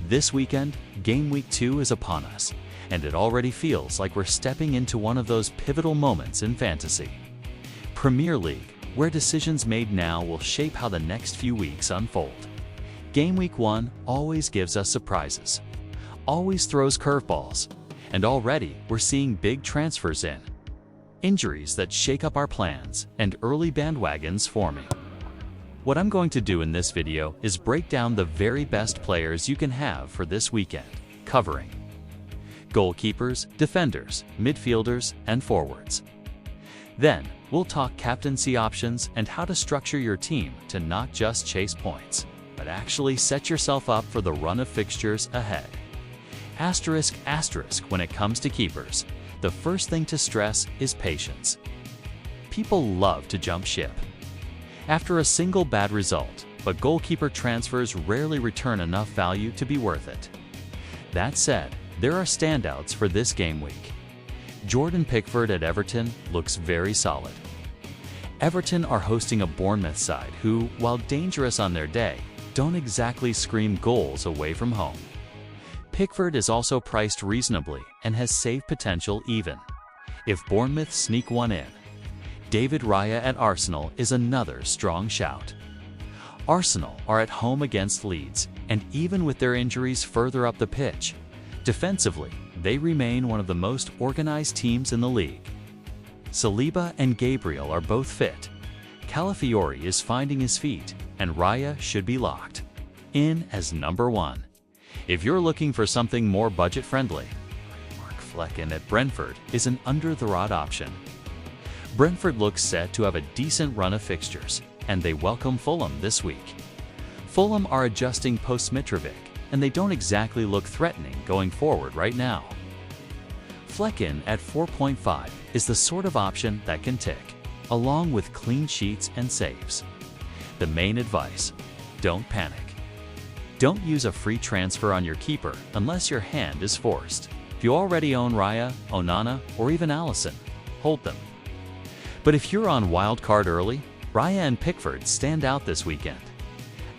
This weekend, Game Week 2 is upon us, and it already feels like we're stepping into one of those pivotal moments in fantasy. Premier League, where decisions made now will shape how the next few weeks unfold. Game Week 1 always gives us surprises, always throws curveballs, and already we're seeing big transfers in. Injuries that shake up our plans, and early bandwagons forming. What I'm going to do in this video is break down the very best players you can have for this weekend, covering goalkeepers, defenders, midfielders, and forwards. Then, we'll talk captaincy options and how to structure your team to not just chase points, but actually set yourself up for the run of fixtures ahead. Asterisk, when it comes to keepers, the first thing to stress is patience. People love to jump ship after a single bad result, but goalkeeper transfers rarely return enough value to be worth it. That said, there are standouts for this game week. Jordan Pickford at Everton looks very solid. Everton are hosting a Bournemouth side who, while dangerous on their day, don't exactly scream goals away from home. Pickford is also priced reasonably and has save potential even if Bournemouth sneak one in. David Raya at Arsenal is another strong shout. Arsenal are at home against Leeds, and even with their injuries further up the pitch, defensively, they remain one of the most organized teams in the league. Saliba and Gabriel are both fit. Calafiori is finding his feet, and Raya should be locked in as number 1. If you're looking for something more budget-friendly, Mark Flecken at Brentford is an under-the-rod option. Brentford looks set to have a decent run of fixtures, and they welcome Fulham this week. Fulham are adjusting post-Mitrovic, and they don't exactly look threatening going forward right now. Flecken at 4.5 is the sort of option that can tick, along with clean sheets and saves. The main advice: don't panic. Don't use a free transfer on your keeper unless your hand is forced. If you already own Raya, Onana, or even Alisson, hold them. But if you're on wildcard early, Raya and Pickford stand out this weekend.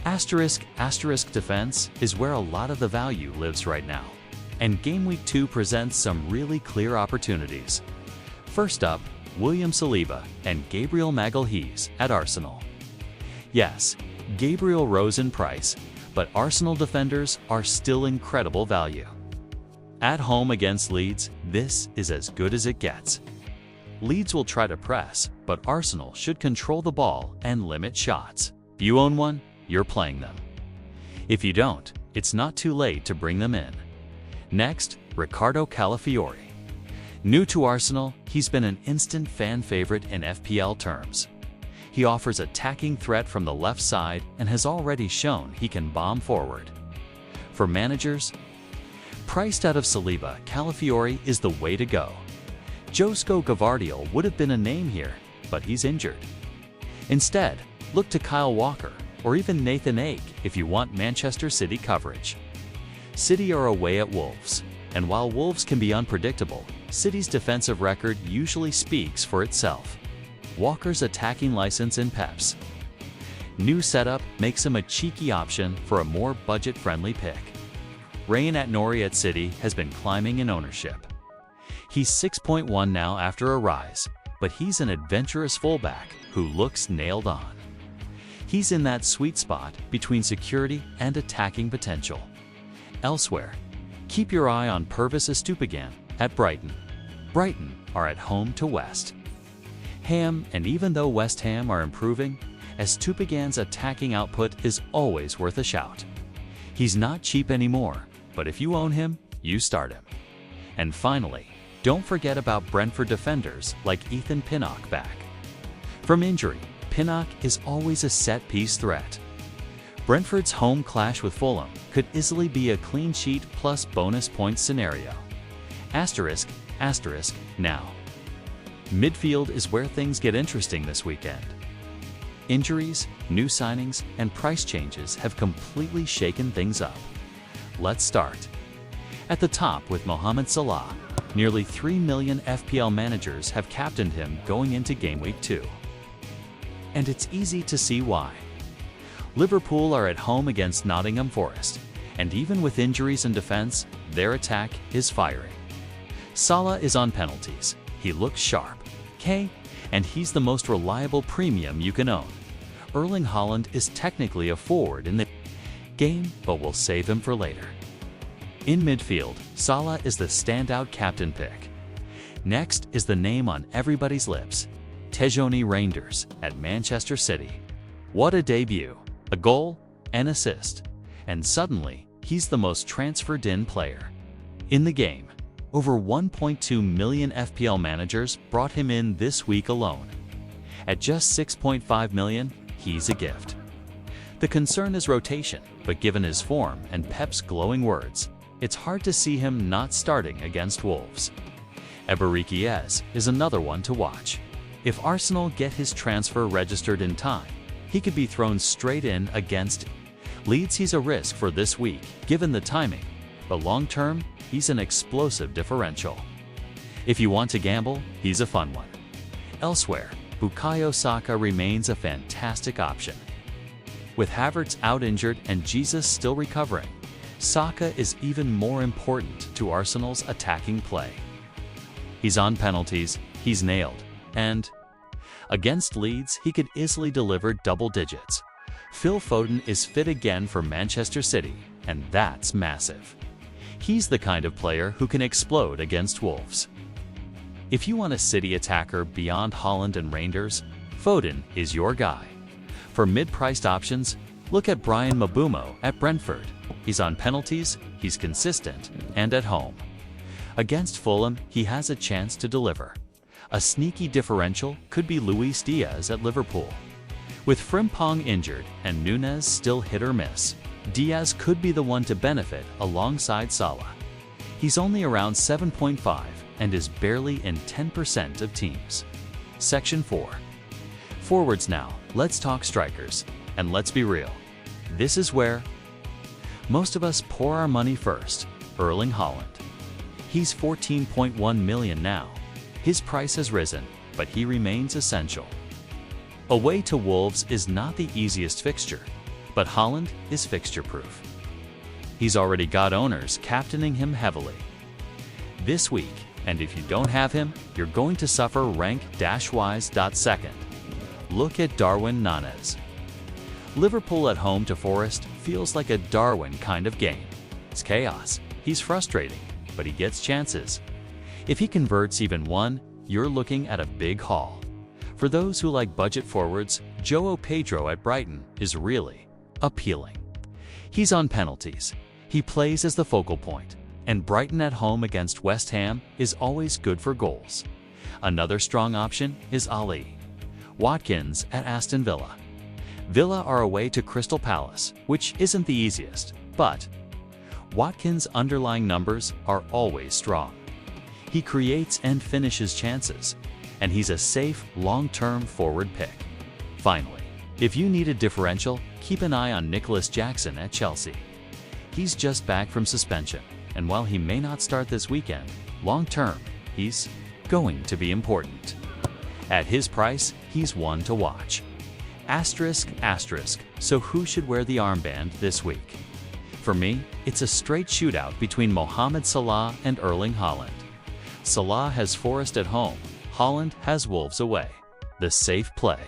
Asterisk defense is where a lot of the value lives right now, and Game Week 2 presents some really clear opportunities. First up, William Saliba and Gabriel Magalhaes at Arsenal. Yes, Gabriel rose in price, but Arsenal defenders are still incredible value. At home against Leeds, this is as good as it gets. Leeds will try to press, but Arsenal should control the ball and limit shots. If you own one, you're playing them. If you don't, it's not too late to bring them in. Next, Ricardo Calafiori. New to Arsenal, he's been an instant fan favorite in FPL terms. He offers attacking threat from the left side and has already shown he can bomb forward. For managers, priced out of Saliba, Calafiori is the way to go. Josko Gvardiol would have been a name here, but he's injured. Instead, look to Kyle Walker or even Nathan Ake if you want Manchester City coverage. City are away at Wolves, and while Wolves can be unpredictable, City's defensive record usually speaks for itself. Walker's attacking license in Peps. New setup makes him a cheeky option for a more budget-friendly pick. Reijnders at Nori at City has been climbing in ownership. He's 6.1 now after a rise, but he's an adventurous fullback who looks nailed on. He's in that sweet spot between security and attacking potential. Elsewhere, keep your eye on Pervis Estupiñán at Brighton. Brighton are at home to West Ham, and even though West Ham are improving, Estupiñán's attacking output is always worth a shout. He's not cheap anymore, but if you own him, you start him. And finally, don't forget about Brentford defenders like Ethan Pinnock back. From injury, Pinnock is always a set-piece threat. Brentford's home clash with Fulham could easily be a clean sheet plus bonus points scenario. Asterisk now. Midfield is where things get interesting this weekend. Injuries, new signings, and price changes have completely shaken things up. Let's start at the top with Mohamed Salah. Nearly 3 million FPL managers have captained him going into Game Week 2. And it's easy to see why. Liverpool are at home against Nottingham Forest, And even with injuries and defense, their attack is firing. Salah is on penalties. He looks sharp. And he's the most reliable premium you can own. Erling Haaland is technically a forward in the game, but we'll save him for later. In midfield, Salah is the standout captain pick. Next is the name on everybody's lips, Reijnders at Manchester City. What a debut! A goal, an assist, and suddenly he's the most transferred-in player in the game. Over 1.2 million FPL managers brought him in this week alone. At just 6.5 million, he's a gift. The concern is rotation, but given his form and Pep's glowing words, it's hard to see him not starting against Wolves. Reijnders is another one to watch. If Arsenal get his transfer registered in time, he could be thrown straight in against Leeds. He's a risk for this week, given the timing, but long-term, he's an explosive differential. If you want to gamble, he's a fun one. Elsewhere, Bukayo Saka remains a fantastic option. With Havertz out injured and Jesus still recovering, Saka is even more important to Arsenal's attacking play. He's on penalties, he's nailed, and against Leeds, he could easily deliver double digits. Phil Foden is fit again for Manchester City, and that's massive. He's the kind of player who can explode against Wolves. If you want a City attacker beyond Haaland and Reijnders, Foden is your guy. For mid-priced options, look at Bryan Mbeumo at Brentford. He's on penalties, he's consistent, and at home. Against Fulham, he has a chance to deliver. A sneaky differential could be Luis Diaz at Liverpool. With Frimpong injured and Nunez still hit or miss, Diaz could be the one to benefit alongside Salah. He's only around 7.5 and is barely in 10% of teams. Section 4. Forwards now, let's talk strikers. And let's be real, this is where most of us pour our money first. Erling Haaland. He's 14.1 million now. His price has risen, but he remains essential. Away to Wolves is not the easiest fixture, but Haaland is fixture-proof. He's already got owners captaining him heavily this week, and if you don't have him, you're going to suffer rank-wise. Second, look at Darwin Núñez. Liverpool at home to Forest feels like a Darwin kind of game. It's chaos. He's frustrating, but he gets chances. If he converts even one, you're looking at a big haul. For those who like budget forwards, João Pedro at Brighton is really appealing. He's on penalties. He plays as the focal point, and Brighton at home against West Ham is always good for goals. Another strong option is Ali Watkins at Aston Villa. Villa are away to Crystal Palace, which isn't the easiest, but Watkins' underlying numbers are always strong. He creates and finishes chances, and he's a safe, long-term forward pick. Finally, if you need a differential, keep an eye on Nicholas Jackson at Chelsea. He's just back from suspension, and while he may not start this weekend, long-term, he's going to be important. At his price, he's one to watch. Asterisk, so who should wear the armband this week? For me, it's a straight shootout between Mohamed Salah and Erling Haaland. Salah has Forest at home, Haaland has Wolves away. The safe play.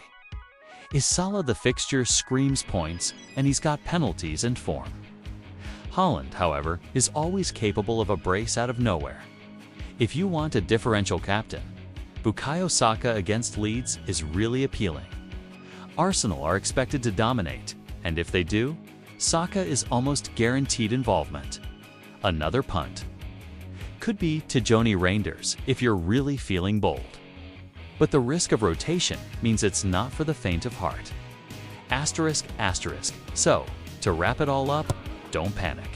Is Salah the fixture screams points, and he's got penalties and form? Haaland, however, is always capable of a brace out of nowhere. If you want a differential captain, Bukayo Saka against Leeds is really appealing. Arsenal are expected to dominate, and if they do, Saka is almost guaranteed involvement. Another punt could be to Reijnders if you're really feeling bold. But the risk of rotation means it's not for the faint of heart. Asterisk. So, to wrap it all up, don't panic.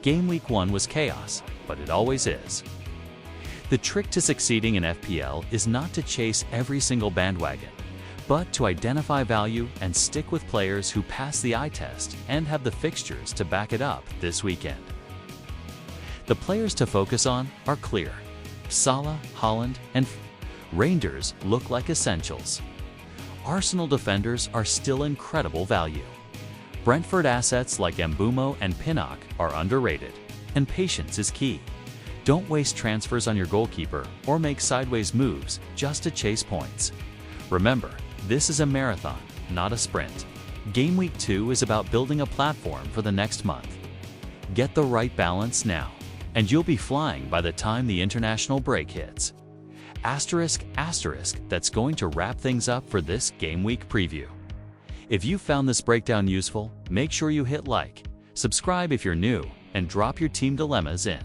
Game week 1 was chaos, but it always is. The trick to succeeding in FPL is not to chase every single bandwagon, but to identify value and stick with players who pass the eye test and have the fixtures to back it up this weekend. The players to focus on are clear. Salah, Haaland, and Reijnders look like essentials. Arsenal defenders are still incredible value. Brentford assets like Mbumo and Pinnock are underrated, and patience is key. Don't waste transfers on your goalkeeper or make sideways moves just to chase points. Remember, this is a marathon, not a sprint. Game Week 2 is about building a platform for the next month. Get the right balance now, and you'll be flying by the time the international break hits. Asterisk, asterisk, that's going to wrap things up for this Game Week preview. If you found this breakdown useful, make sure you hit like, subscribe if you're new, and drop your team dilemmas in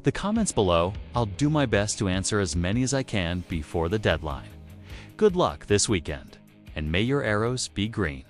the comments below. I'll do my best to answer as many as I can before the deadline. Good luck this weekend, and may your arrows be green.